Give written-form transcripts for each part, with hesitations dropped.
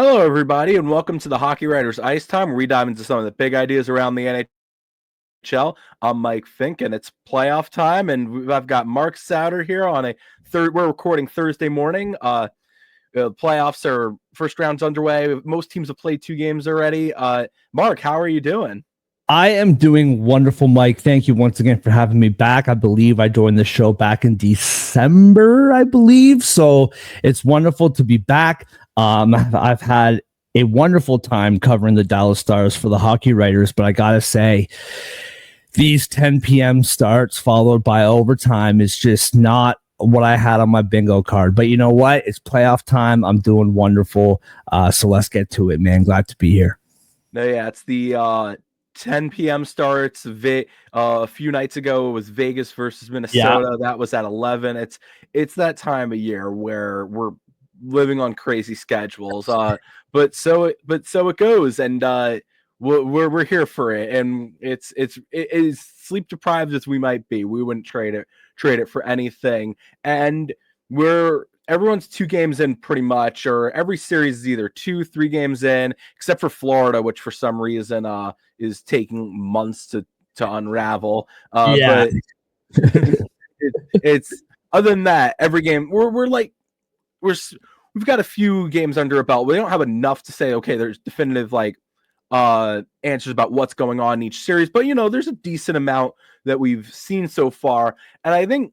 Hello, everybody, and welcome to the Hockey Writers Ice Time, where we dive into some of the big ideas around the NHL. I'm Mike Fink, and it's playoff time, and I've got Marc Sautter here on a third. We're recording Thursday morning. The playoffs are first round's underway. Most teams have played 2 games already. Marc, how are you doing? I am doing wonderful, Mike. Thank you once again for having me back. I believe I joined the show back in December, I believe. So it's wonderful to be back. I've had a wonderful time covering the Dallas Stars for the Hockey Writers, but I got to say, these 10 p.m. starts followed by overtime is just not what I had on my bingo card. But you know what? It's playoff time. I'm doing wonderful. So let's get to it, man. Glad to be here. No, yeah, it's the 10 p.m. starts. A few nights ago, it was Vegas versus Minnesota. That was at 11. It's that time of year where we're living on crazy schedules. But so it goes, and we're here for it. And it is sleep deprived as we might be. We wouldn't trade it for anything. And everyone's 2 games in pretty much, or every series is either 2-3 games in, except for Florida, which for some reason is taking months to unravel. But it's other than that, every game we've got a few games under a belt. We don't have enough to say, okay, there's definitive answers about what's going on in each series, but there's a decent amount that we've seen so far. And I think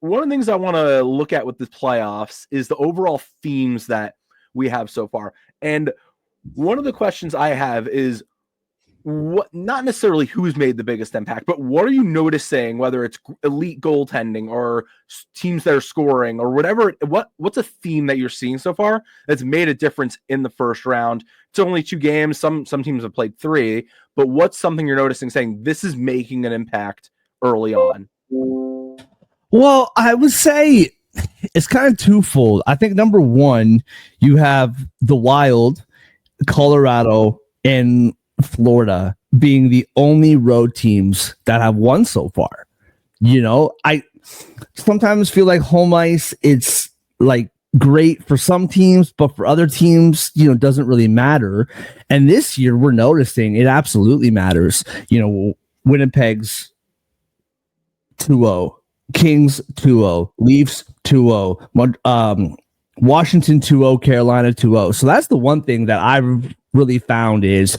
one of the things I want to look at with the playoffs is the overall themes that we have so far. And one of the questions I have is not necessarily who's made the biggest impact, but what are you noticing, whether it's elite goaltending or teams that are scoring or whatever, what's a theme that you're seeing so far that's made a difference in the first round? It's only 2 games. Some teams have played 3, but what's something you're noticing saying this is making an impact early on? Well, I would say it's kind of twofold. I think number one, you have the Wild, Colorado, and Florida being the only road teams that have won so far. I sometimes feel like home ice, it's like great for some teams, but for other teams, doesn't really matter. And this year we're noticing it absolutely matters. Winnipeg's 2-0, Kings 2-0, Leafs 2-0, Washington 2-0, Carolina 2-0. So that's the one thing that I've really found is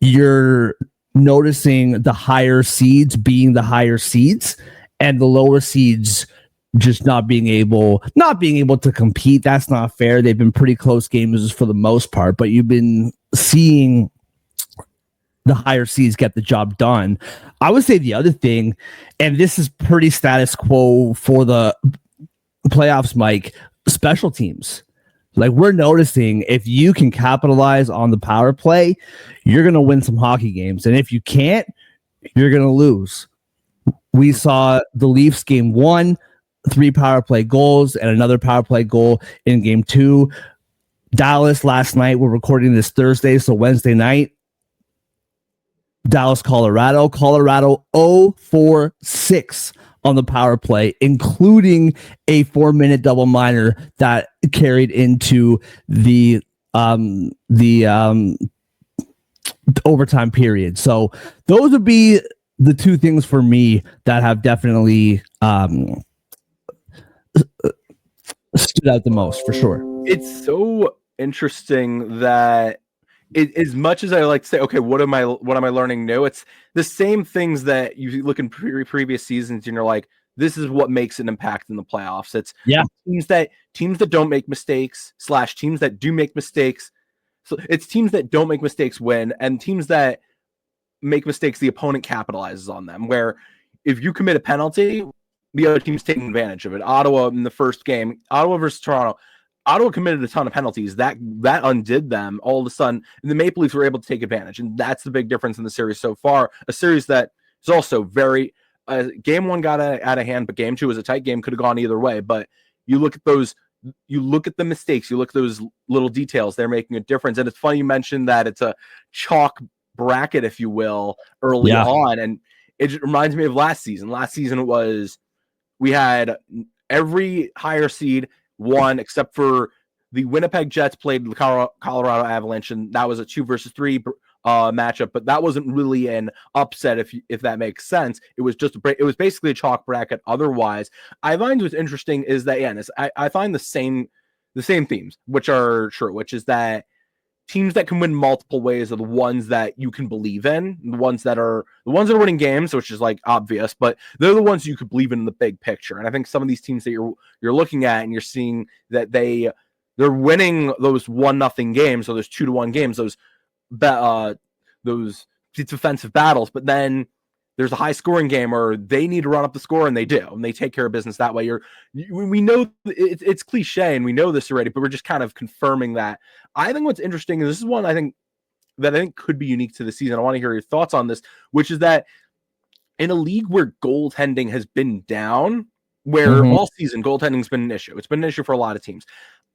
you're noticing the higher seeds being the higher seeds and the lower seeds just not being able to compete. That's not fair. They've been pretty close games for the most part, but you've been seeing the higher seeds get the job done. I would say the other thing, and this is pretty status quo for the playoffs, Mike, special teams. Like, we're noticing if you can capitalize on the power play, you're going to win some hockey games. And if you can't, you're going to lose. We saw the Leafs game 1, 3 power play goals and another power play goal in game 2. Dallas last night, we're recording this Thursday, so Wednesday night, Dallas, Colorado 0-4-6 on the power play, including a 4-minute double minor that carried into the overtime period. So those would be the 2 things for me that have definitely stood out the most, for sure. It's so interesting that as much as I like to say, okay, what am I learning new? It's the same things that you look in previous seasons and you're like, this is what makes an impact in the playoffs. It's teams that don't make mistakes / teams that do make mistakes. So it's teams that don't make mistakes win, and teams that make mistakes, the opponent capitalizes on them. Where if you commit a penalty, the other team's taking advantage of it. Ottawa in the first game, Ottawa versus Toronto, Ottawa committed a ton of penalties. That undid them all of a sudden. And the Maple Leafs were able to take advantage. And that's the big difference in the series so far. A series that is also very game 1 got out of hand, but game 2 was a tight game, could have gone either way. But you look at the mistakes, you look at those little details, they're making a difference. And it's funny you mentioned that it's a chalk bracket, if you will, early on. And it reminds me of last season. Last season we had every higher seed won except for the Winnipeg Jets played the Colorado Avalanche, and that was a 2-3 matchup, but that wasn't really an upset, if that makes sense. It was just it was basically a chalk bracket. Otherwise, I find what's interesting is that I find the same themes, which are true, which is that teams that can win multiple ways are the ones that you can believe in, the ones that are winning games, which is like obvious, but they're the ones you could believe in the big picture. And I think some of these teams that you're looking at and you're seeing that they're winning those 1-0 games, so those 2-1 games, those defensive battles, but then there's a high scoring game or they need to run up the score, and they do, and they take care of business that way. We know it's cliche and we know this already, but we're just kind of confirming that. I think what's interesting, and this is one I think could be unique to the season. I want to hear your thoughts on this, which is that in a league where goaltending has been down, where all season goaltending's been an issue. It's been an issue for a lot of teams.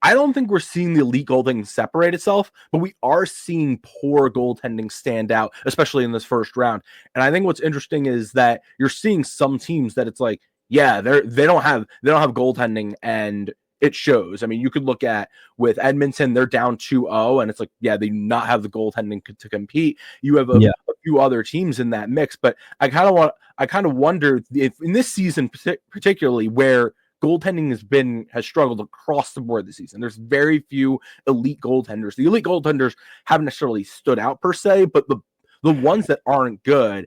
I don't think we're seeing the elite goaltending separate itself, but we are seeing poor goaltending stand out, especially in this first round. And I think what's interesting is that you're seeing some teams that it's like, yeah, they don't have goaltending, and it shows. I mean, you could look at with Edmonton, they're down 2-0, and it's like, yeah, they do not have the goaltending to compete. You have a few other teams in that mix, but I kind of wonder if in this season particularly where goaltending has struggled across the board this season. There's very few elite goaltenders. The elite goaltenders haven't necessarily stood out per se, but the ones that aren't good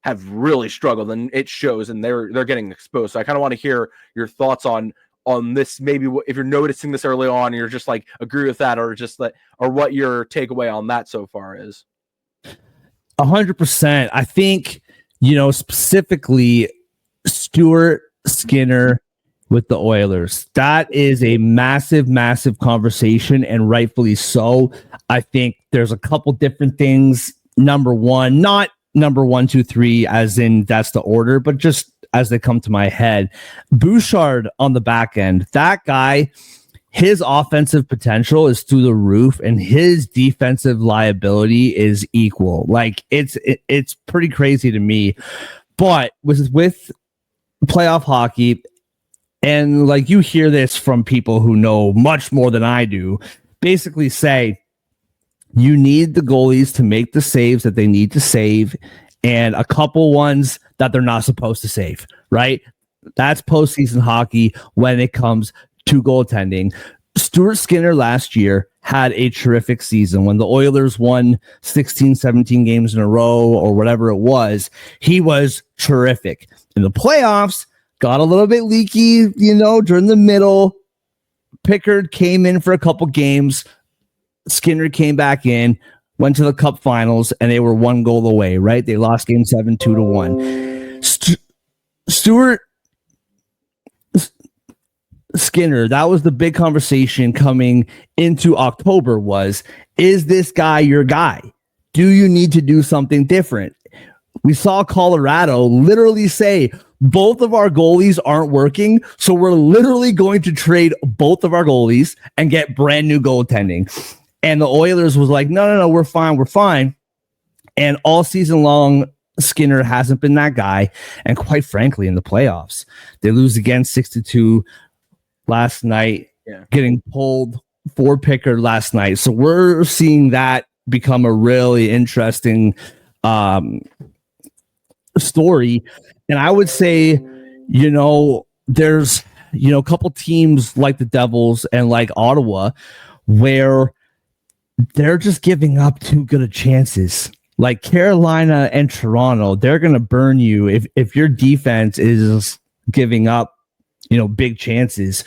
have really struggled, and it shows, and they're getting exposed. So I kind of want to hear your thoughts on this. Maybe if you're noticing this early on, and you're just like agree with that, or just or what your takeaway on that so far is. 100%. I think specifically Stuart Skinner with the Oilers. That is a massive, massive conversation, and rightfully so. I think there's a couple different things. Number one, not number 1, 2, 3, as in that's the order, but just as they come to my head. Bouchard on the back end. That guy, his offensive potential is through the roof, and his defensive liability is equal. Like it's pretty crazy to me. But with playoff hockey, and like you hear this from people who know much more than I do, basically say you need the goalies to make the saves that they need to save, and a couple ones that they're not supposed to save, right? That's postseason hockey when it comes to goaltending. Stuart Skinner last year had a terrific season. When the Oilers won 16, 17 games in a row or whatever it was, he was terrific. In the playoffs, got a little bit leaky, during the middle. Pickard came in for a couple games. Skinner came back in, went to the Cup Finals, and they were 1 goal away, right? They lost Game 7, 2-1. Stuart Skinner, that was the big conversation coming into October was, is this guy your guy? Do you need to do something different? We saw Colorado literally say, both of our goalies aren't working, so we're literally going to trade both of our goalies and get brand new goaltending. And the Oilers was like, no, we're fine. And all season long, Skinner hasn't been that guy. And quite frankly, in the playoffs, they lose again 6-2 last night, getting pulled for Pickard last night. So we're seeing that become a really interesting story. And I would say, there's, a couple teams like the Devils and like Ottawa where they're just giving up too good of chances. Like Carolina and Toronto, they're going to burn you if your defense is giving up, big chances.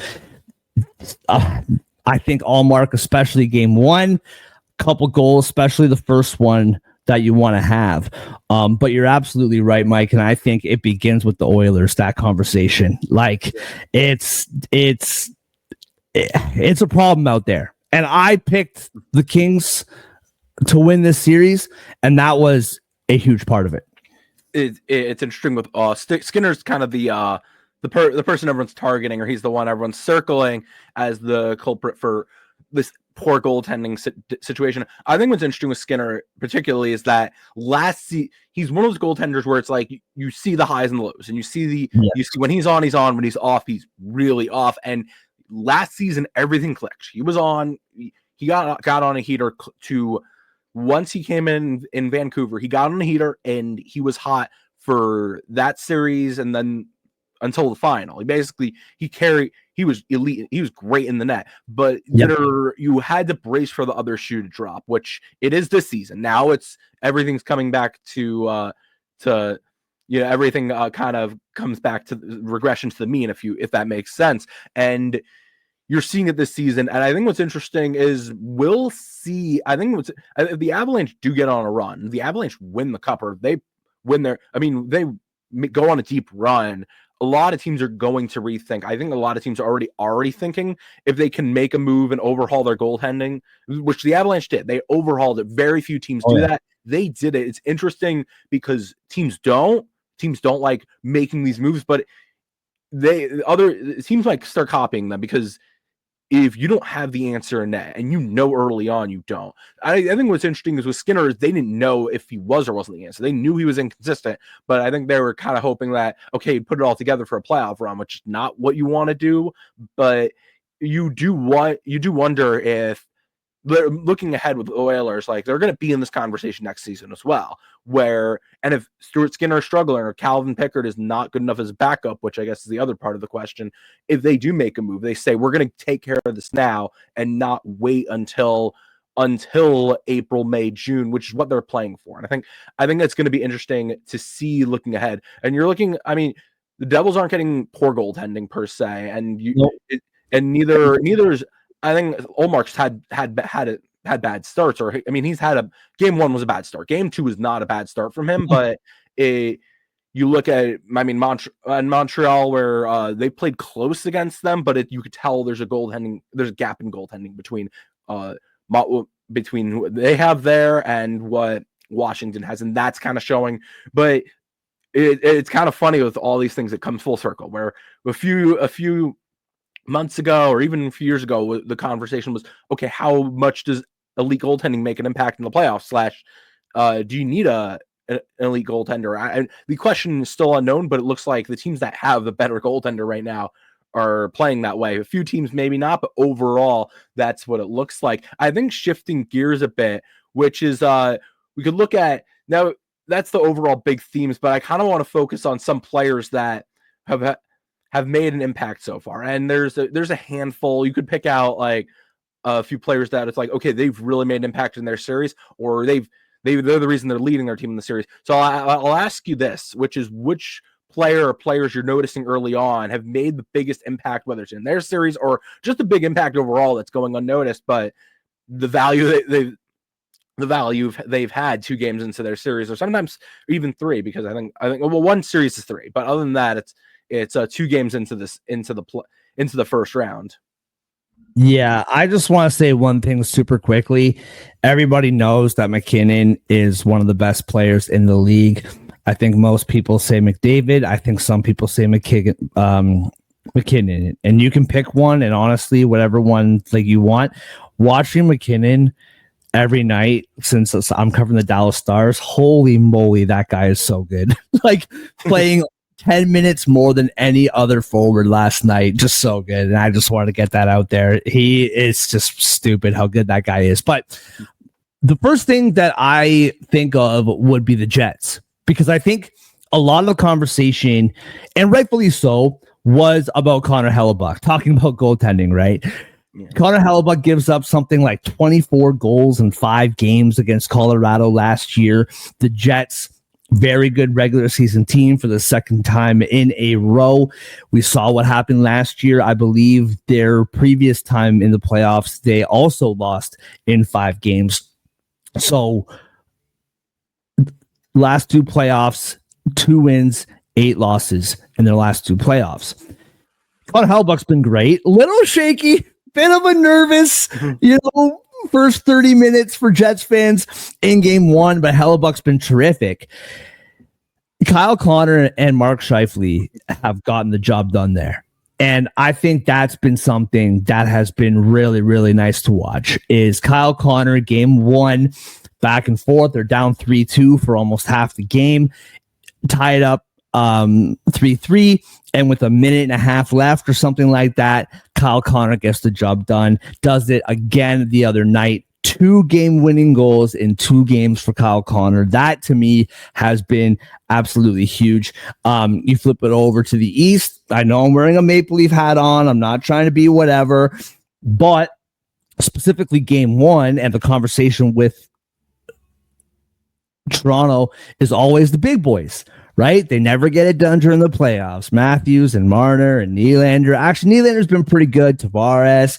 I think Allmark, especially game 1, couple goals, especially the first one that you want to have. But you're absolutely right, Mike. And I think it begins with the Oilers, that conversation. Like it's a problem out there. And I picked the Kings to win this series, and that was a huge part of it. It's interesting with Skinner's kind of the person everyone's targeting, or he's the one everyone's circling as the culprit for this poor goaltending situation. I think what's interesting with Skinner particularly is that he's one of those goaltenders where it's like you see the highs and lows, and you see you see when he's on, when he's off, he's really off. And last season, everything clicked. He was on. He got on a heater to once he came in Vancouver. He got on a heater and he was hot for that series and then until the final. He was elite. He was great in the net, but you had to brace for the other shoe to drop, which it is this season. Now everything's coming back to everything kind of comes back to regression to the mean, if that makes sense. And you're seeing it this season. And I think what's interesting is we'll see. If the Avalanche do get on a run, the Avalanche win the cup or they win they go on a deep run. A lot of teams are going to rethink. I think a lot of teams are already thinking if they can make a move and overhaul their goaltending, which the Avalanche did. They overhauled it. Very few teams do that. They did it. It's interesting because teams don't like making these moves, but other teams might start copying them because if you don't have the answer in net and early on you don't. I think what's interesting is with Skinner is they didn't know if he was or wasn't the answer. They knew he was inconsistent, but I think they were kind of hoping that, okay, put it all together for a playoff run, which is not what you want to do. But you do wonder if they're looking ahead with the Oilers, like they're going to be in this conversation next season as well. And if Stuart Skinner is struggling or Calvin Pickard is not good enough as backup, which I guess is the other part of the question, if they do make a move, they say we're going to take care of this now and not wait until April, May, June, which is what they're playing for. And I think that's going to be interesting to see looking ahead. And the Devils aren't getting poor goaltending per se, and neither is. I think Olmark's had bad starts, he's had game one was a bad start. Game two is not a bad start from him, but you look at Montreal where they played close against them, but you could tell there's a gap in goaltending between who they have there and what Washington has, and that's kind of showing. But it's kind of funny with all these things that come full circle, where a few months ago or even a few years ago, the conversation was, okay, how much does elite goaltending make an impact in the playoffs? Do you need an elite goaltender? And the question is still unknown, but it looks like the teams that have the better goaltender right now are playing that way. A few teams maybe not, but overall, that's what it looks like. I think shifting gears a bit, which is we could look at now. That's the overall big themes, but I kind of want to focus on some players that have made an impact so far. And there's a handful. You could pick out like a few players that it's like, okay, they've really made an impact in their series, or they're the reason they're leading their team in the series. So I'll ask you this, which is which player or players you're noticing early on have made the biggest impact, whether it's in their series or just a big impact overall that's going unnoticed, but the value they've had 2 games into their series, or sometimes even 3, because I think one series is 3, but other than that, it's 2 games into the first round. Yeah, I just want to say one thing super quickly. Everybody knows that McKinnon is one of the best players in the league. I think most people say McDavid. I think some people say McKinnon, and you can pick one. And honestly, whatever one like you want. Watching McKinnon every night since I'm covering the Dallas Stars, holy moly, that guy is so good. Like playing 10 minutes more than any other forward last night. Just so good. And I just wanted to get that out there. He is just stupid how good that guy is. But the first thing that I think of would be the Jets, because I think a lot of the conversation, and rightfully so, was about Connor Hellebuyck, talking about goaltending, right? Yeah. Connor Hellebuyck gives up something like 24 goals in 5 games against Colorado last year. The Jets, very good regular season team for the second time in a row. We saw what happened last year. I believe their previous time in the playoffs, they also lost in 5 games. So last 2 playoffs, 2 wins, 8 losses in their last 2 playoffs. Connor Hellebuyck's been great. Little shaky, bit of a nervous, first 30 minutes for Jets fans in game 1, but Hellebuck's been terrific. Kyle Connor and Mark Scheifele have gotten the job done there. And I think that's been something that has been really, really nice to watch. Is Kyle Connor, game 1, back and forth. They're down 3-2 for almost half the game. Tied up 3-3, and with a minute and a half left or something like that, Kyle Connor gets the job done. Does it again the other night. 2 game-winning goals in 2 games for Kyle Connor. That to me has been absolutely huge. You flip it over to the East. I know I'm wearing a Maple Leaf hat on. I'm not trying to be whatever, but specifically game 1 and the conversation with Toronto is always the big boys, right? They never get it done during the playoffs. Matthews and Marner and Nylander. Actually, Nylander's been pretty good. Tavares.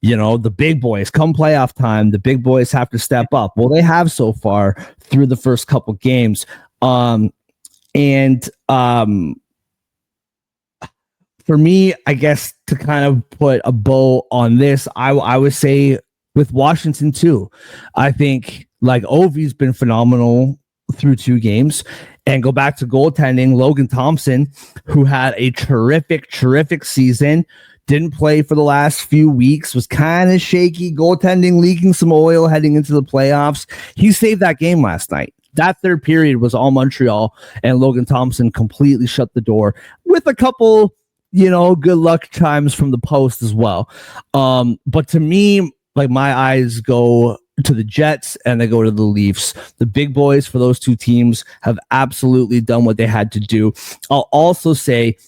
The big boys, come playoff time, the big boys have to step up. Well, they have so far through the first couple games. For me, I guess to kind of put a bow on this, I would say with Washington too. I think like Ovi's been phenomenal through 2 games. And go back to goaltending, Logan Thompson, who had a terrific season, didn't play for the last few weeks, was kind of shaky, goaltending, leaking some oil heading into the playoffs. He saved that game last night. That third period was all Montreal, and Logan Thompson completely shut the door with a couple, good luck chimes from the post as well. But to me, like my eyes go to the Jets and they go to the Leafs. The big boys for those 2 teams have absolutely done what they had to do. I'll also say,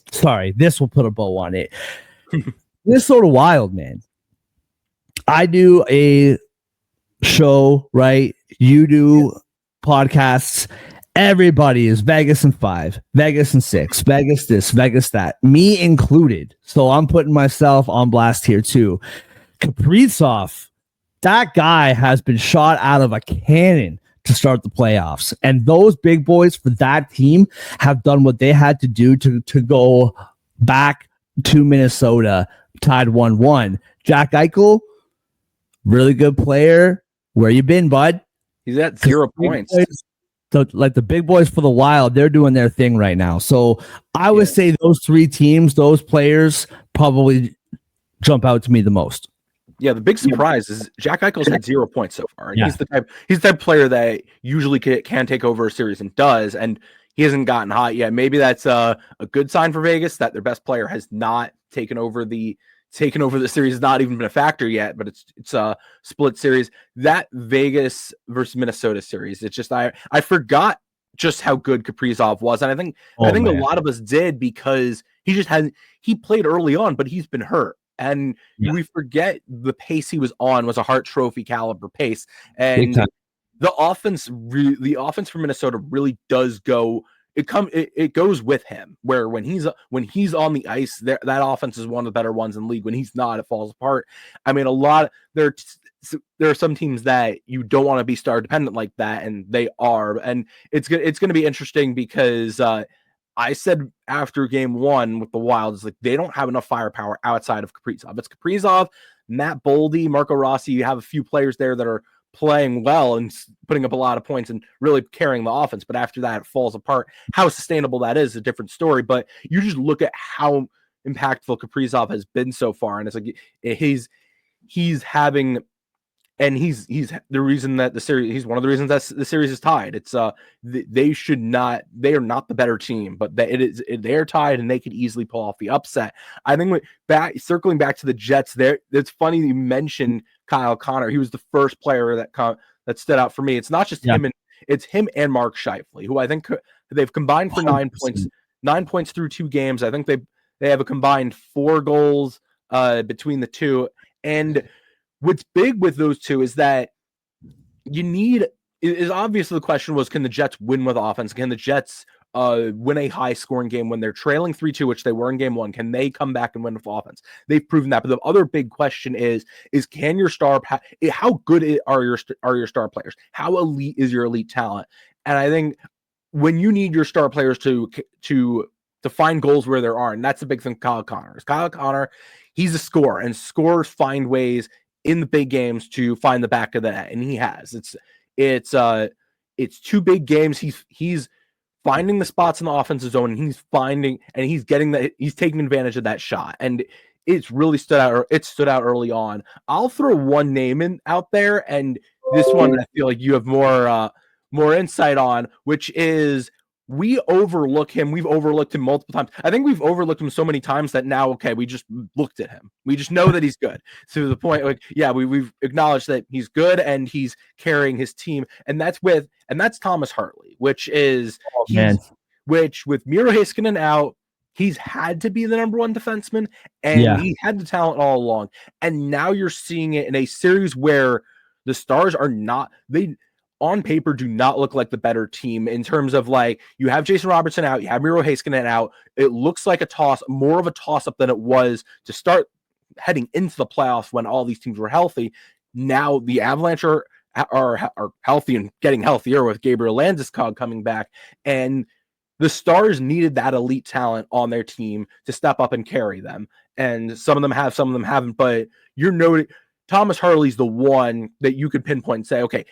this will put a bow on it. Minnesota Wild, man. I do a show, right? You do podcasts. Everybody is Vegas and 5, Vegas and 6, Vegas this, Vegas that, me included. So I'm putting myself on blast here too. Kaprizov, that guy has been shot out of a cannon to start the playoffs. And those big boys for that team have done what they had to do to go back to Minnesota, tied 1-1. Jack Eichel, really good player. Where you been, bud? He's at 0 points. The big boys for the Wild, they're doing their thing right now. So I would say those 3 teams, those players probably jump out to me the most. Yeah, the big surprise is Jack Eichel's had 0 points so far. Yeah. He's the type of player that usually can take over a series and does, and he hasn't gotten hot yet. Maybe that's a good sign for Vegas that their best player has not taken over the series, not even been a factor yet, but it's a split series. That Vegas versus Minnesota series, it's just I forgot just how good Kaprizov was, and I think a lot of us did because he played early on, but he's been hurt. And we forget the pace he was on was a Hart Trophy caliber pace, and the offense for Minnesota really does go. It goes with him. Where when he's on the ice, that offense is one of the better ones in the league. When he's not, it falls apart. I mean, there are some teams that you don't want to be star dependent like that, and they are. And it's going to be interesting because I said after game 1 with the Wild, it's like they don't have enough firepower outside of Kaprizov. It's Kaprizov, Matt Boldy, Marco Rossi. You have a few players there that are playing well and putting up a lot of points and really carrying the offense. But after that, it falls apart. How sustainable that is a different story. But you just look at how impactful Kaprizov has been so far, and it's like he's having. And he's the reason that the series. He's one of the reasons that the series is tied. It's they are not the better team, but they're tied and they could easily pull off the upset. I think circling back to the Jets, it's funny you mentioned Kyle Connor. He was the first player that stood out for me. It's not just him, it's him and Mark Scheifele, who I think they've combined for 9 points. 9 points through 2 games. I think they have a combined 4 goals between the two. And what's big with those two is that obviously the question was, can the Jets win with offense? Can the Jets win a high scoring game when they're trailing 3-2, which they were in game 1? Can they come back and win with offense? They've proven that. But the other big question is can your how good are your star players? How elite is your elite talent? And I think when you need your star players to find goals where there aren't, and that's the big thing. Kyle Connor, he's a scorer, and scorers find ways in the big games to find the back of the net, and he has. It's 2 big games. He's finding the spots in the offensive zone, and he's taking advantage of that shot, and it's really stood out. It stood out early on. I'll throw one name out there, and this one I feel like you have more insight on, which is we overlook him. We've overlooked him multiple times. I think we've overlooked him so many times that now, okay, we just looked at him. We just know that he's good. To the point, like, yeah, we've acknowledged that he's good and he's carrying his team. And that's Thomas Hartley, which is which with Miro Heiskanen out, he's had to be the number one defenseman, and he had the talent all along. And now you're seeing it in a series where the Stars are not, they on paper do not look like the better team in terms of, like, you have Jason Robertson out, you have Miro Heiskanen out. It looks like more of a toss-up than it was to start heading into the playoffs when all these teams were healthy. Now the Avalanche are healthy and getting healthier with Gabriel Landeskog coming back, and the Stars needed that elite talent on their team to step up and carry them. And some of them have, some of them haven't, but you're noting Thomas Hartley's the one that you could pinpoint and say, okay,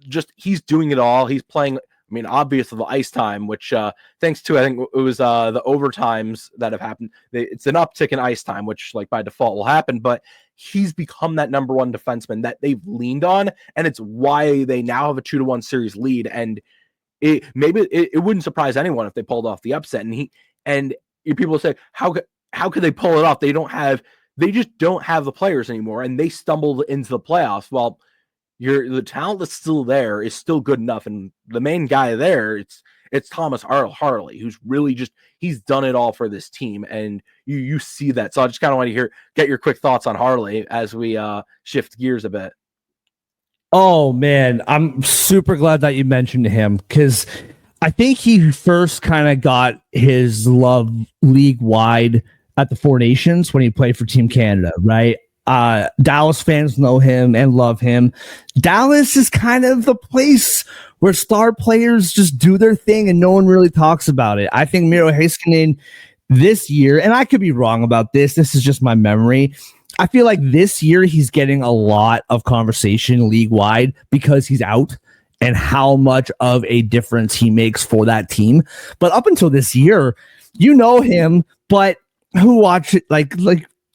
just he's doing it all. He's playing, I mean, obviously the ice time, which thanks to, I think it was the overtimes that have happened. It's an uptick in ice time, which like by default will happen, but he's become that number one defenseman that they've leaned on. And it's why they now have a 2-1 series lead. And it wouldn't surprise anyone if they pulled off the upset. And people say, how could they pull it off? They just don't have the players anymore, and they stumbled into the playoffs. Well, the talent that's still there is still good enough, and the main guy there, it's Thomas Hartley, who's really he's done it all for this team, and you see that. So I just kind of want to get your quick thoughts on Hartley as we shift gears a bit. Oh man, I'm super glad that you mentioned him, because I think he first kind of got his love league wide at the Four Nations when he played for Team Canada, right? Dallas fans know him and love him. Dallas is kind of the place where star players just do their thing and no one really talks about it. I think Miro Heiskanen this year, and I could be wrong about this is just my memory, I feel like this year he's getting a lot of conversation league-wide because he's out and how much of a difference he makes for that team. But up until this year, you know him, but who watch it like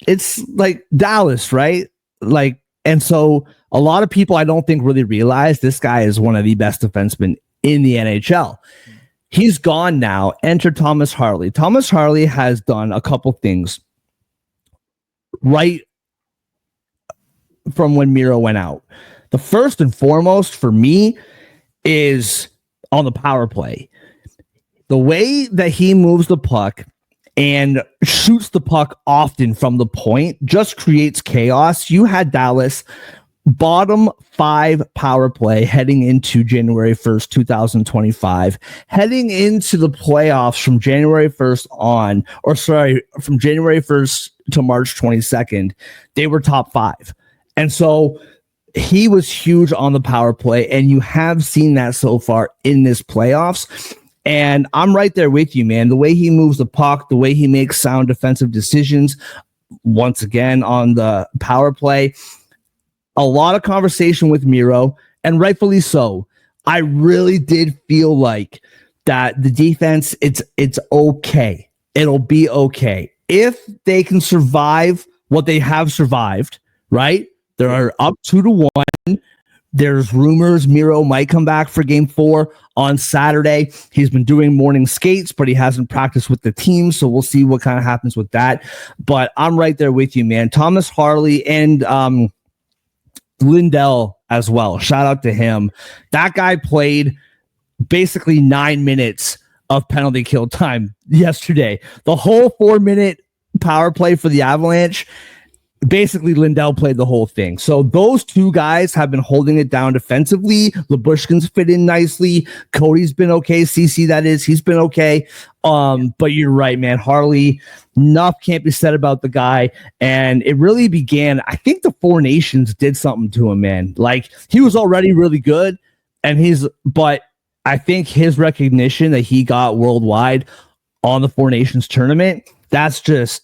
it's like Dallas, right? Like, and so a lot of people I don't think really realize this guy is one of the best defensemen in the NHL. He's gone now. Enter Thomas Hartley. Thomas Hartley has done a couple things right from when Miro went out. The first and foremost for me is on the power play. The way that he moves the puck and shoots the puck often from the point just creates chaos. You had Dallas bottom 5 power play heading into January 1st, 2025, heading into the playoffs from January 1st on, or sorry, from January 1st to March 22nd, they were top 5. And so he was huge on the power play, and you have seen that so far in this playoffs. And I'm right there with you, man. The way he moves the puck, the way he makes sound defensive decisions, once again on the power play, a lot of conversation with Miro, and rightfully so. I really did feel like that the defense, it's okay. It'll be okay. If they can survive what they have survived, right? They're up 2-1. There's rumors Miro might come back for game 4 on Saturday. He's been doing morning skates, but he hasn't practiced with the team, so we'll see what kind of happens with that. But I'm right there with you, man. Thomas Hartley and Lindell as well. Shout out to him. That guy played basically 9 minutes of penalty kill time yesterday. The whole 4-minute power play for the Avalanche, basically Lindell played the whole thing. So those two guys have been holding it down defensively. Labushkin's fit in nicely. Cody's been okay. CC, that is, he's been okay. But you're right, man. Hartley, enough can't be said about the guy. And it really began, I think the Four Nations did something to him, man. Like, he was already really good, but I think his recognition that he got worldwide on the Four Nations tournament, that's just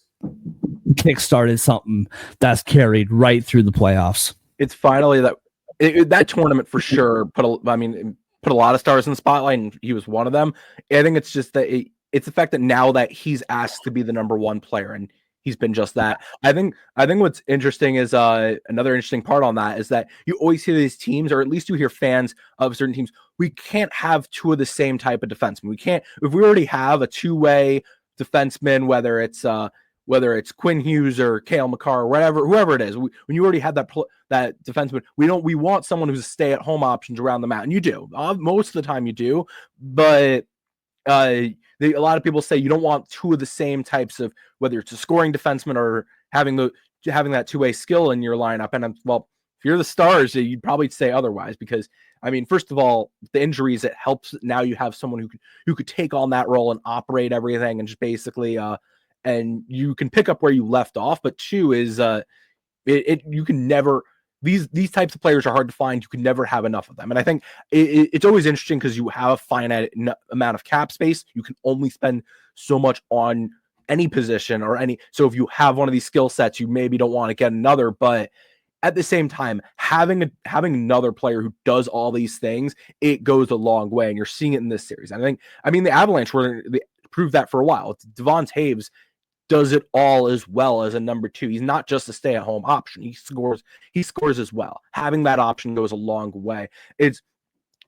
kickstarted something that's carried right through the playoffs. It's finally that tournament for sure put a lot of stars in the spotlight, and he was one of them. I think it's just that it's the fact that now that he's asked to be the number one player, and he's been just that. I think what's interesting is another interesting part on that is that you always hear these teams, or at least you hear fans of certain teams, we can't have two of the same type of defensemen. We can't, if we already have a two-way defenseman, whether it's Quinn Hughes or Cale Makar or whoever it is, when you already have that defenseman, we want someone who's a stay-at-home options around the mat, and you do. Most of the time you do, but a lot of people say you don't want two of the same types of, whether it's a scoring defenseman or having that two-way skill in your lineup. And well, if you're the Stars, you'd probably say otherwise, because I mean, first of all, the injuries, it helps. Now you have someone who could take on that role and operate everything, and just basically and you can pick up where you left off. But two is you can never, these types of players are hard to find. You can never have enough of them. And I think it's always interesting because you have a finite amount of cap space. You can only spend so much on any position or any. So if you have one of these skill sets, you maybe don't want to get another. But at the same time, having another player who does all these things, it goes a long way. And you're seeing it in this series. I mean, the Avalanche they proved that for a while. Devon Taves does it all as well as a number two. He's not just a stay-at-home option. He scores as well. Having that option goes a long way. It's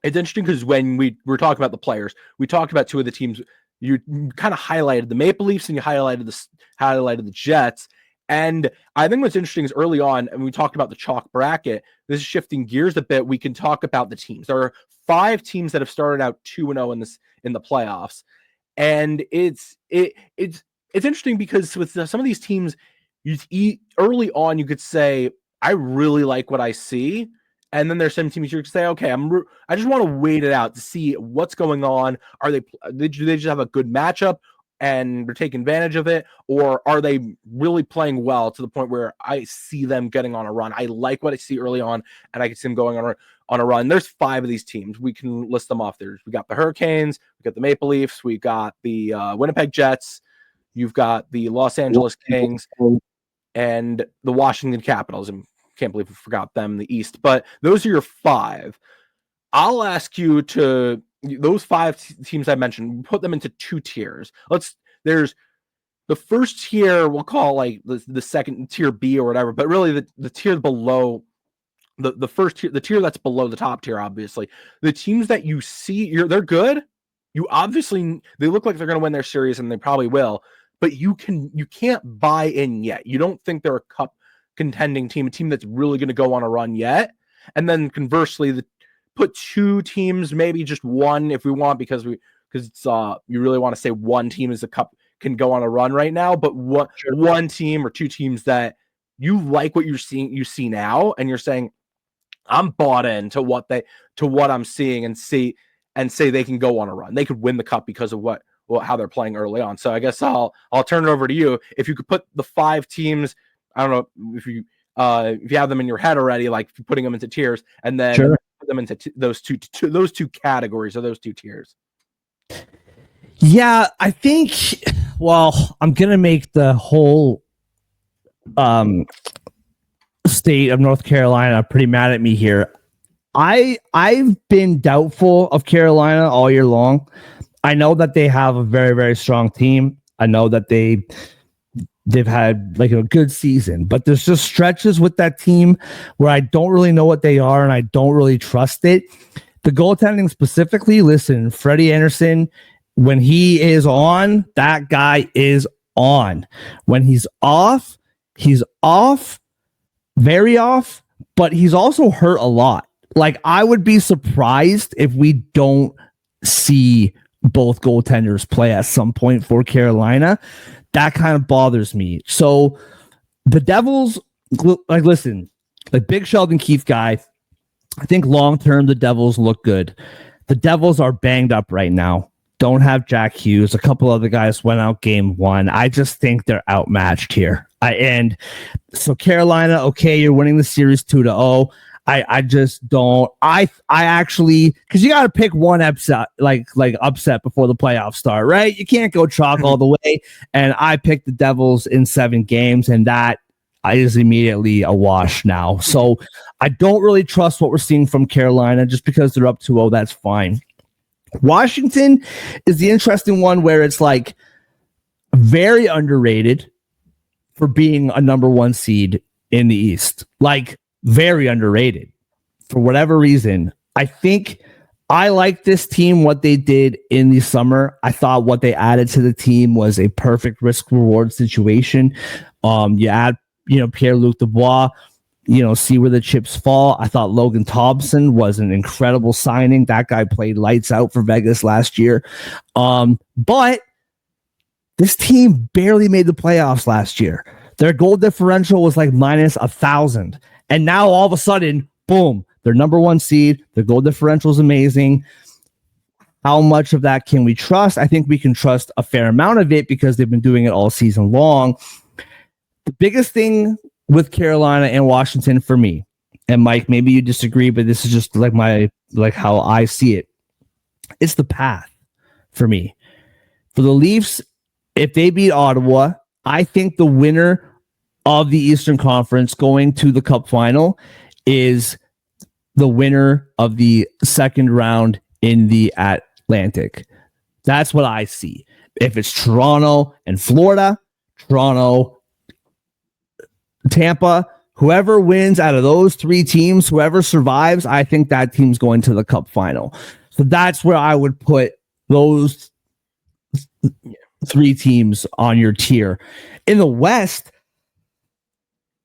interesting because when we were talking about the players, we talked about two of the teams. You kind of highlighted the Maple Leafs and you highlighted the Jets. And I think what's interesting is early on, and we talked about the chalk bracket, this is shifting gears a bit. We can talk about the teams. There are 5 teams that have started out 2-0 in the playoffs. And it's interesting because with some of these teams, early on, you could say, I really like what I see. And then there's some teams you could say, okay, I just want to wait it out to see what's going on. Do they just have a good matchup and they're taking advantage of it? Or are they really playing well to the point where I see them getting on a run? I like what I see early on, and I can see them going on a run. There's 5 of these teams. We can list them off. We got the Hurricanes, we got the Maple Leafs, we got the Winnipeg Jets, you've got the Los Angeles Kings, and the Washington Capitals. And can't believe we forgot them in the East. But those are your 5. I'll ask you to, those 5 teams I mentioned, put them into 2 tiers. There's the first tier, we'll call like the second tier B or whatever, but really the tier below the first tier, the tier that's below the top tier, obviously. The teams that you see, they're good. They look like they're going to win their series, and they probably will, but you can't buy in yet. You don't think they're a cup contending team, a team that's really going to go on a run yet. And then conversely, put 2 teams, maybe just one if we want, because it's you really want to say one team is a cup can go on a run right now, but one team or 2 teams that you like what you see now, and you're saying, I'm bought in to what I'm seeing, and say they can go on a run. They could win the cup because of how they're playing early on. So I guess I'll turn it over to you. If you could put the 5 teams, I don't know if you have them in your head already, like putting them into tiers, and then put them into those two categories or those 2 tiers. Yeah, I think. Well, I'm gonna make the whole state of North Carolina pretty mad at me here. I've been doubtful of Carolina all year long. I know that they have a very, very strong team. I know that they've had like a good season, but there's just stretches with that team where I don't really know what they are, and I don't really trust it. The goaltending specifically, listen, Freddie Anderson, when he is on, that guy is on. When he's off, very off, but he's also hurt a lot. Like, I would be surprised if we don't see both goaltenders play at some point for Carolina. That kind of bothers me. So the Devils, like, listen, like, big Sheldon Keefe guy, I think long-term the Devils look good. The Devils are banged up right now. Don't have Jack Hughes. A couple other guys went out game 1. I just think they're outmatched here. And so Carolina, okay, you're winning the series 2-0. I just don't. I actually, because you got to pick one upset, like upset before the playoffs start, right? You can't go chalk all the way. And I picked the Devils in 7 games, and that is immediately a wash now. So I don't really trust what we're seeing from Carolina. Just because they're up 2-0, that's fine. Washington is the interesting one where it's like very underrated. for being a number one seed in the East. Like, very underrated for whatever reason. I think I like this team, what they did in the summer. I thought what they added to the team was a perfect risk reward situation. You add, Pierre-Luc Dubois, see where the chips fall. I thought Logan Thompson was an incredible signing. That guy played lights out for Vegas last year. But this team barely made the playoffs last year. Their goal differential was like minus 1,000. And now all of a sudden, boom, they're number one seed. Their goal differential is amazing. How much of that can we trust? I think we can trust a fair amount of it because they've been doing it all season long. The biggest thing with Carolina and Washington for me, and Mike, maybe you disagree, but this is just like how I see it. It's the path for me. For the Leafs, if they beat Ottawa, I think the winner of the Eastern Conference going to the Cup final is the winner of the second round in the Atlantic. That's what I see. If it's Toronto and Florida, Toronto, Tampa, whoever wins out of those three teams, whoever survives, I think that team's going to the Cup final. So that's where I would put those three teams on your tier. In the West,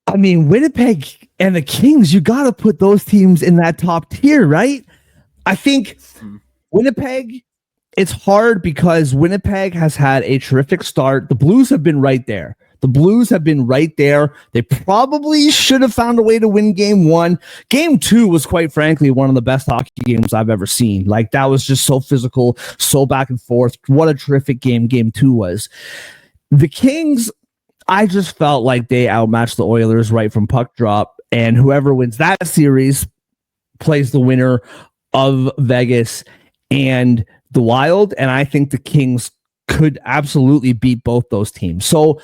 I mean, Winnipeg and the Kings, you got to put those teams in that top tier, right? I think Winnipeg, it's hard because Winnipeg has had a terrific start. The Blues have been right there. They probably should have found a way to win game one. Game two was, quite frankly, one of the best hockey games I've ever seen. Like, that was just so physical, so back and forth. What a terrific game two was. The Kings, I just felt like they outmatched the Oilers right from puck drop, and whoever wins that series plays the winner of Vegas and the Wild, and I think the Kings could absolutely beat both those teams. So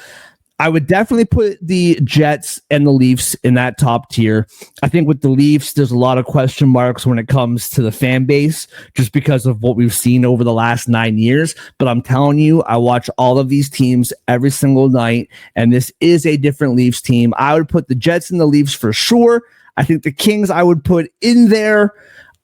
I would definitely put the Jets and the Leafs in that top tier. I think with the Leafs, there's a lot of question marks when it comes to the fan base, just because of what we've seen over the last 9 years. But I'm telling you, I watch all of these teams every single night, and this is a different Leafs team. I would put the Jets and the Leafs for sure. I think the Kings I would put in there,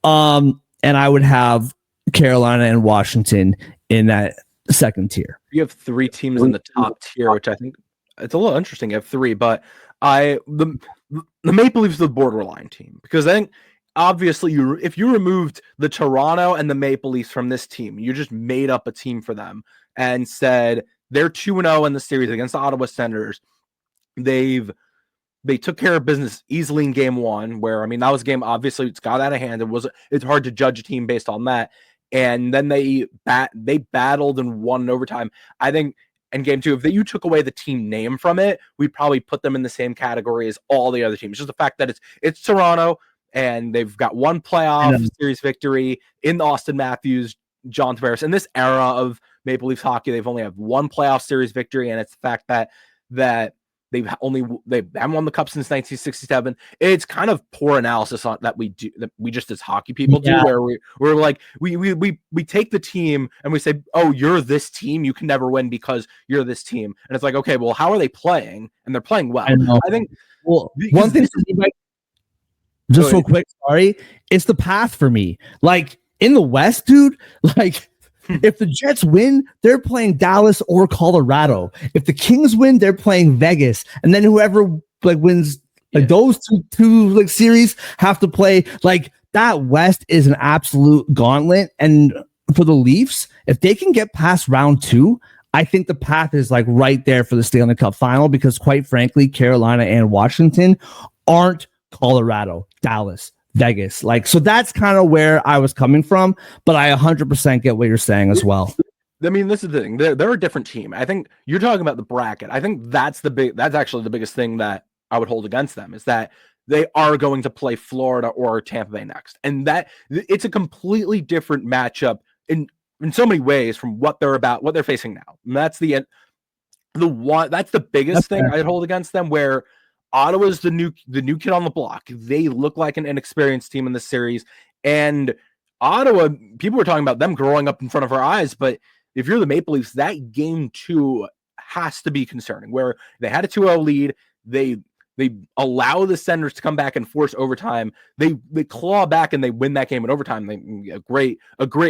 and I would have Carolina and Washington in that second tier. You have three teams in the top tier, which I think it's a little interesting. You have three, but the Maple Leafs are the borderline team, because I think obviously if you removed the Toronto and the Maple Leafs from this team, you just made up a team for them and said they're 2-0 in the series against the Ottawa Senators. They took care of business easily in game one, where, I mean, that was a game, obviously it's got out of hand. It's hard to judge a team based on that. And then they battled and won in overtime. I think in game two, if you took away the team name from it, we'd probably put them in the same category as all the other teams. Just the fact that it's Toronto, and they've got one playoff series victory in Austin Matthews, John Tavares. In this era of Maple Leafs hockey, they've only have one playoff series victory, and it's the fact that they haven't won the cup since 1967. It's kind of poor analysis on that we just as hockey people do, where we're like we take the team and we say, oh, you're this team, you can never win because you're this team, and it's like, okay, well, how are they playing? And they're playing well. I think. Well, one thing, just real quick, sorry, it's the path for me. Like, in the West, dude, like, if the Jets win, they're playing Dallas or Colorado. If the Kings win, they're playing Vegas. And then whoever wins those two series have to play. Like, that West is an absolute gauntlet. And for the Leafs, if they can get past round two, I think the path is right there for the Stanley Cup final, because quite frankly, Carolina and Washington aren't Colorado, Dallas, Vegas. So that's kind of where I was coming from, but I 100% get what you're saying as well. I mean, this is the thing. They're a different team. I think you're talking about the bracket. I think that's actually the biggest thing that I would hold against them, is that they are going to play Florida or Tampa Bay next. And that it's a completely different matchup in so many ways from what they're facing now. And that's the biggest thing I'd hold against them, where Ottawa's the new kid on the block. They look like an inexperienced team in this series. And Ottawa, people were talking about them growing up in front of our eyes, but if you're the Maple Leafs, that game two has to be concerning. Where they had a 2-0 lead, they allow the Senators to come back and force overtime. They claw back and they win that game in overtime. A great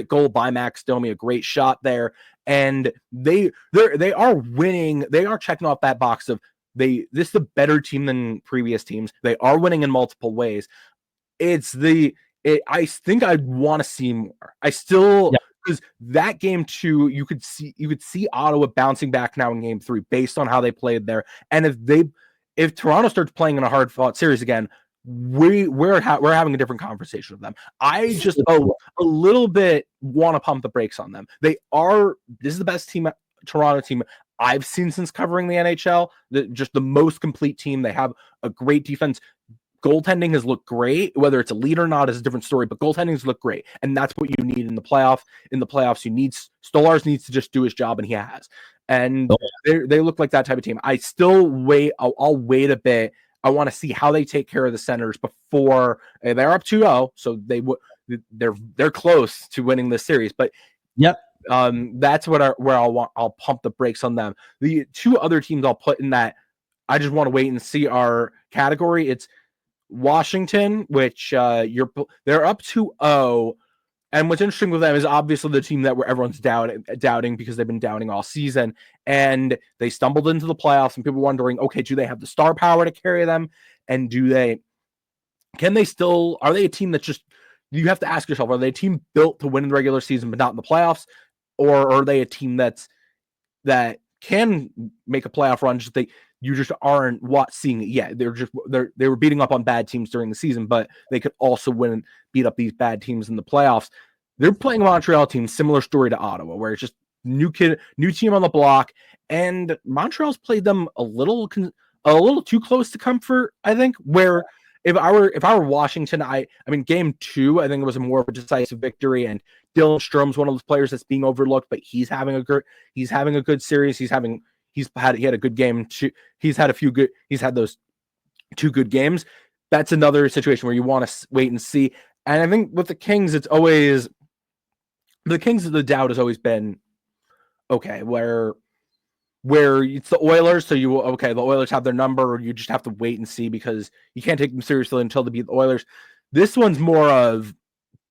goal by Max Domi, a great shot there, and they are winning. They are checking off that box of this is a better team than previous teams. They are winning in multiple ways. I think I'd want to see more. I still, because that game 2, you could see Ottawa bouncing back now in game 3 based on how they played there. And if Toronto starts playing in a hard fought series again, we're having a different conversation with them. I just a little bit want to pump the brakes on them. This is the best Toronto team I've seen since covering the NHL. Just the most complete team. They have a great defense. Goaltending has looked great. Whether it's a lead or not is a different story, but goaltending has looked great, and that's what you need in the playoff. In the playoffs, Stolarz needs to just do his job, and he has. And they look like that type of team. I still wait. I'll wait a bit. I want to see how they take care of the Senators before they're up 2-0, so they're close to winning this series. But that's where I'll pump the brakes on them. The 2 other teams I'll put in that I just want to wait and see our category. It's Washington, which they're up 2-0, and what's interesting with them is obviously the team that everyone's doubting because they've been doubting all season, and they stumbled into the playoffs, and people wondering, okay, do they have the star power to carry them, and are they a team that just, you have to ask yourself, are they a team built to win in the regular season but not in the playoffs, or are they a team that can make a playoff run, you just aren't seeing it yet. They were beating up on bad teams during the season, but they could also win and beat up these bad teams in the playoffs. They're playing a Montreal team, similar story to Ottawa, where it's just new team on the block, and Montreal's played them a little too close to comfort, I think. Where if I were Washington, I mean game 2, I think it was more of a decisive victory, and Dylan Strom's one of those players that's being overlooked, but he's having a good series. He had a good game. He's had those 2 good games. That's another situation where you want to wait and see. And I think with the Kings, the doubt has always been, okay, where it's the Oilers. So the Oilers have their number, or you just have to wait and see because you can't take them seriously until they beat the Oilers. This one's more of,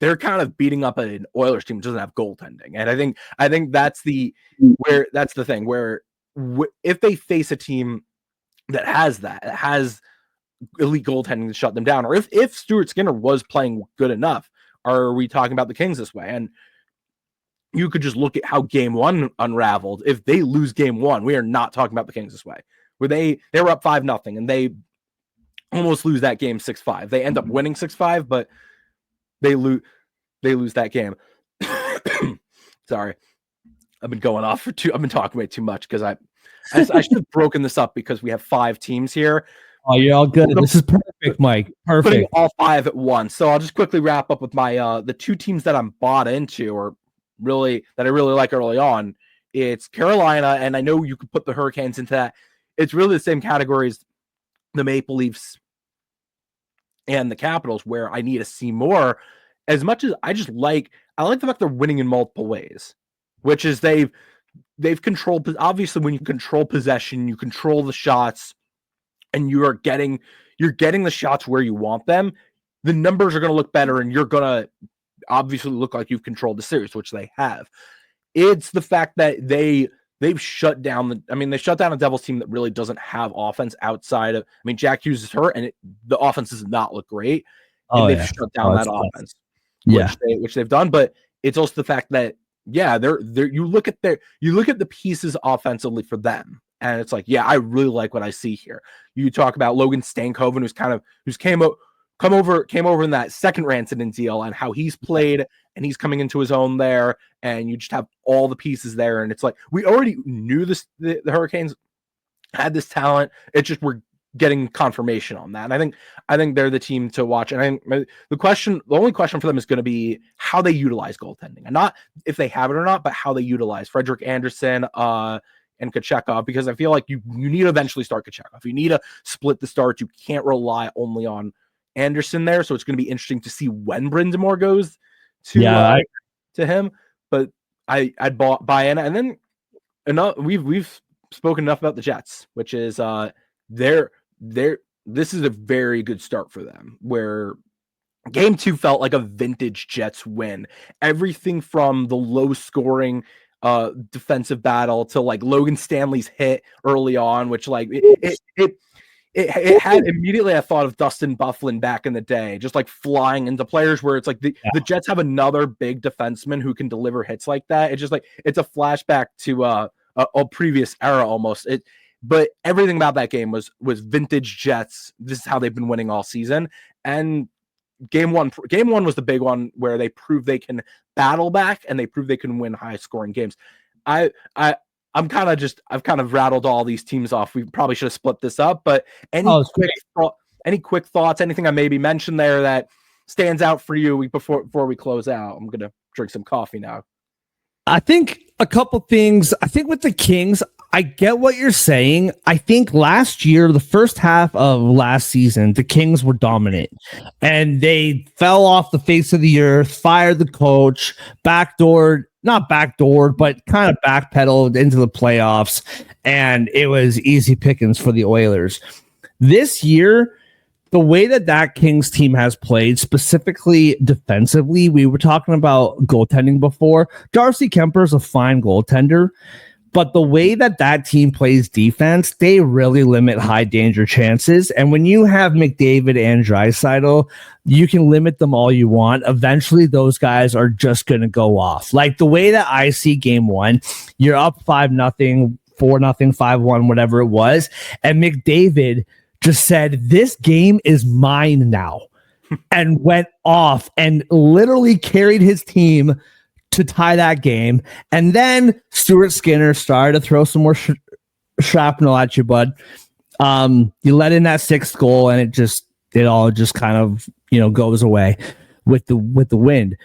they're kind of beating up an Oilers team that doesn't have goaltending. And I think that's the thing where, if they face a team that has elite goaltending to shut them down, or if Stuart Skinner was playing good enough, are we talking about the Kings this way? And you could just look at how game 1 unraveled. If they lose game 1, we are not talking about the Kings this way, where they were up 5-0 and they almost lose that game 6-5. They end up winning 6-5, but they lose that game. Sorry. I've been going off I've been talking way too much because I should have broken this up because we have 5 teams here. Oh, you're all good. This is perfect, Mike. Perfect. Putting all 5 at once. So I'll just quickly wrap up with my the 2 teams that I'm bought into, or that I really like early on. It's Carolina, and I know you could put the Hurricanes into that. It's really the same category as the Maple Leafs and the Capitals, where I need to see more. As much as I like the fact they're winning in multiple ways, which is they've controlled. Obviously, when you control possession, you control the shots, and you're getting the shots where you want them. The numbers are going to look better, and you're going to obviously look like you've controlled the series, which they have. It's the fact that they've shut down they shut down a Devils team that really doesn't have offense outside of. Jack Hughes is hurt, and the offense does not look great. And they've shut down that offense, which they've done. But it's also the fact that they're you look at the pieces offensively for them, and it's like, I really like what I see here. You talk about Logan Stankoven, who's come over in that second Rantanen deal, and how he's played, and he's coming into his own there, and you just have all the pieces there, and it's like we already knew this. The Hurricanes had this talent. It's just we're getting confirmation on that, and I think they're the team to watch. And the only question for them is going to be how they utilize goaltending, and not if they have it or not, but how they utilize Frederik Andersen and Kochekov, because I feel like you need to eventually start Kochekov. You need to split the starts. You can't rely only on Anderson there, so it's going to be interesting to see when Brind'Amour goes to him. But I'd buy in, and then we've spoken enough about the Jets, which is they're this is a very good start for them, where game 2 felt like a vintage Jets win. Everything from the low scoring defensive battle to like Logan Stanley's hit early on, which like it had immediately I thought of Dustin Bufflin back in the day, just like flying into players, where it's like the Jets have another big defenseman who can deliver hits like that. It's just like it's a flashback to a previous era almost. But everything about that game was vintage Jets. This is how they've been winning all season. And game one was the big one where they proved they can battle back and they proved they can win high scoring games. I've kind of rattled all these teams off. We probably should have split this up, but any quick thoughts, anything I maybe mentioned there that stands out for you before we close out? I'm gonna drink some coffee now. I think a couple things. I think with the Kings, I get what you're saying. I think last year, the first half of last season, the Kings were dominant and they fell off the face of the earth, fired the coach, not backdoored, but kind of backpedaled into the playoffs. And it was easy pickings for the Oilers. This year, the way that Kings team has played, specifically defensively, we were talking about goaltending before. Darcy Kemper is a fine goaltender, but the way that team plays defense, they really limit high danger chances. And when you have McDavid and Draisaitl, you can limit them all you want. Eventually, those guys are just going to go off. Like the way that I see game 1, you're up 5-0, 4-0, 5-1, whatever it was, and McDavid just said, "This game is mine now," and went off and literally carried his team to tie that game. And then Stuart Skinner started to throw some more shrapnel at you, bud. You let in that 6th goal, and it all just kind of goes away with the wind.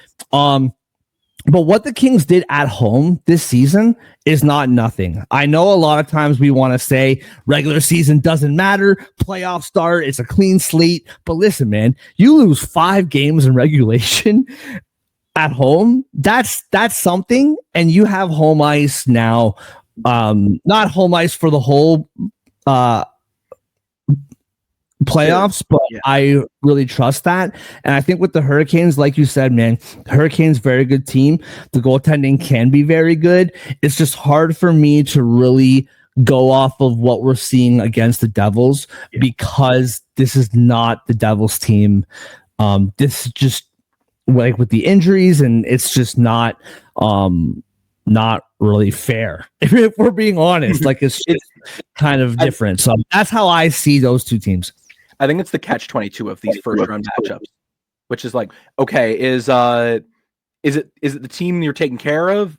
But what the Kings did at home this season is not nothing. I know a lot of times we want to say regular season doesn't matter, playoff start, it's a clean slate. But listen, man, you lose 5 games in regulation at home. That's something. And you have home ice now. Not home ice for the whole playoffs, but I really trust that. And I think with the Hurricanes, like you said, man, Hurricanes, very good team. The goaltending can be very good. It's just hard for me to really go off of what we're seeing against the Devils because this is not the Devils team. This is just like with the injuries, and it's just not really fair. If we're being honest, like it's kind of different. So that's how I see those two teams. I think it's the catch-22 of these first-round matchups, which is like, okay, is it the team you're taking care of,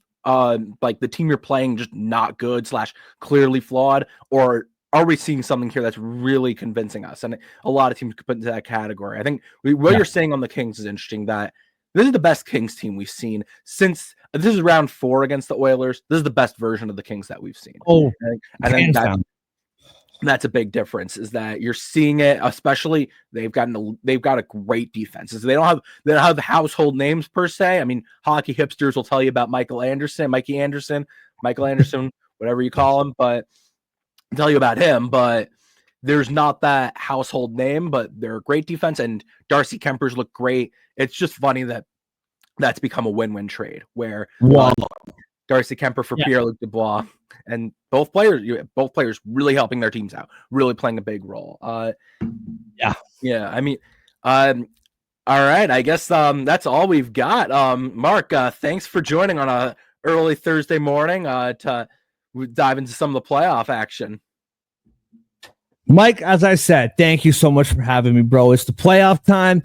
like the team you're playing just not good / clearly flawed, or are we seeing something here that's really convincing us? And a lot of teams could put into that category. I think what you're saying on the Kings is interesting, that this is the best Kings team we've seen since this is round 4 against the Oilers. This is the best version of the Kings that we've seen. Oh, I think that's a big difference, is that you're seeing it, especially they've got a great defense. They don't have household names per se. I mean, hockey hipsters will tell you about Mikey Anderson, whatever you call him, but I'll tell you about him, but there's not that household name, but they're a great defense, and Darcy Kemper's look great. It's just funny that that's become a win-win trade where Darcy Kemper for Pierre-Luc Dubois, and both players really helping their teams out, really playing a big role. I mean, all right. I guess that's all we've got. Mark, thanks for joining on a early Thursday morning to dive into some of the playoff action. Mike, as I said, thank you so much for having me, bro. It's the playoff time.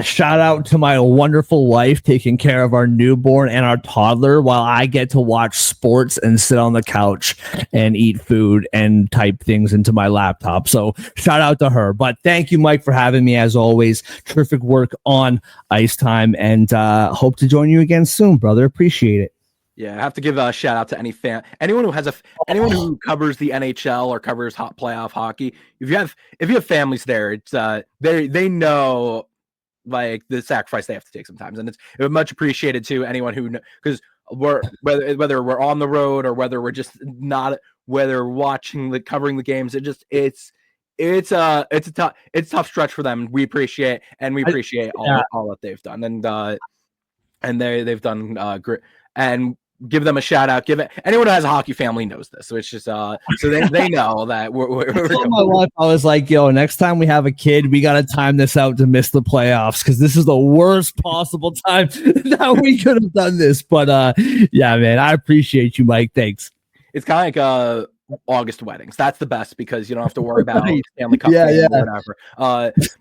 Shout out to my wonderful wife taking care of our newborn and our toddler while I get to watch sports and sit on the couch and eat food and type things into my laptop. So shout out to her. But thank you, Mike, for having me as always. Terrific work on Ice Time, and hope to join you again soon, brother. Appreciate it. Yeah, I have to give a shout out to anyone who covers the NHL or covers playoff hockey. If you have families there, it's they know like the sacrifice they have to take sometimes, and it's much appreciated to anyone who, because whether we're on the road or whether we're just not whether covering the games. It's a tough stretch for them. We appreciate all that they've done, and they've done great. And give them a shout out. Anyone who has a hockey family knows this, so it's just so they know that we're my wife, I was like, yo, next time we have a kid, we got to time this out to miss the playoffs, because this is the worst possible time that we could have done this. But yeah, man, I appreciate you, Mike. Thanks. It's kind of like August weddings. That's the best, because you don't have to worry about Stanley Cup or whatever.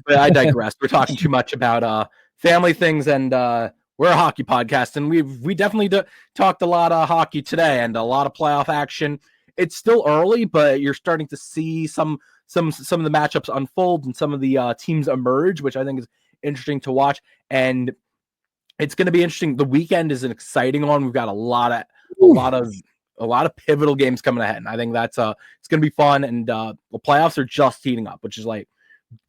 But I digress. We're talking too much about family things, and we're a hockey podcast, and we definitely talked a lot of hockey today and a lot of playoff action. It's still early, but you're starting to see some of the matchups unfold and some of the teams emerge, which I think is interesting to watch. And it's going to be interesting. The weekend is an exciting one. We've got a lot of pivotal games coming ahead, and I think that's it's going to be fun. And the playoffs are just heating up, which is like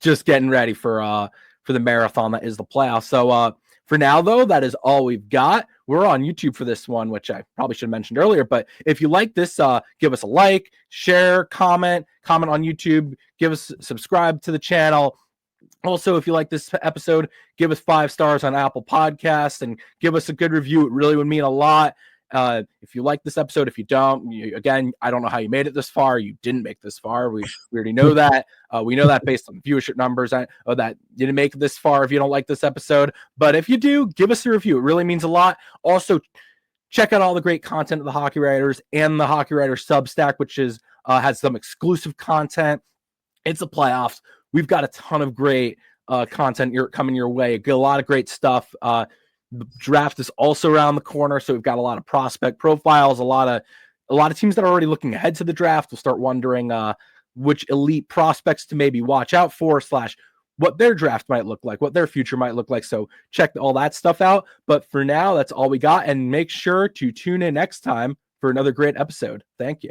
just getting ready for the marathon that is the playoffs. So for now, though, that is all we've got. We're on YouTube for this one, which I probably should have mentioned earlier. But if you like this, give us a like, share, comment on YouTube, subscribe to the channel. Also, if you like this episode, give us 5 stars on Apple Podcasts and give us a good review. It really would mean a lot. If you like this episode, if you don't, again, I don't know how you made it this far. You didn't make this far. We already know that. We know that based on viewership numbers that you didn't make it this far if you don't like this episode. But if you do, give us a review. It really means a lot. Also, check out all the great content of the Hockey Writers and the Hockey Writers Substack, which has some exclusive content. It's the playoffs. We've got a ton of great content coming your way. A lot of great stuff. The draft is also around the corner, so we've got a lot of prospect profiles, a lot of teams that are already looking ahead to the draft will start wondering which elite prospects to maybe watch out for, / what their draft might look like, what their future might look like. So check all that stuff out. But for now, that's all we got. And make sure to tune in next time for another great episode. Thank you.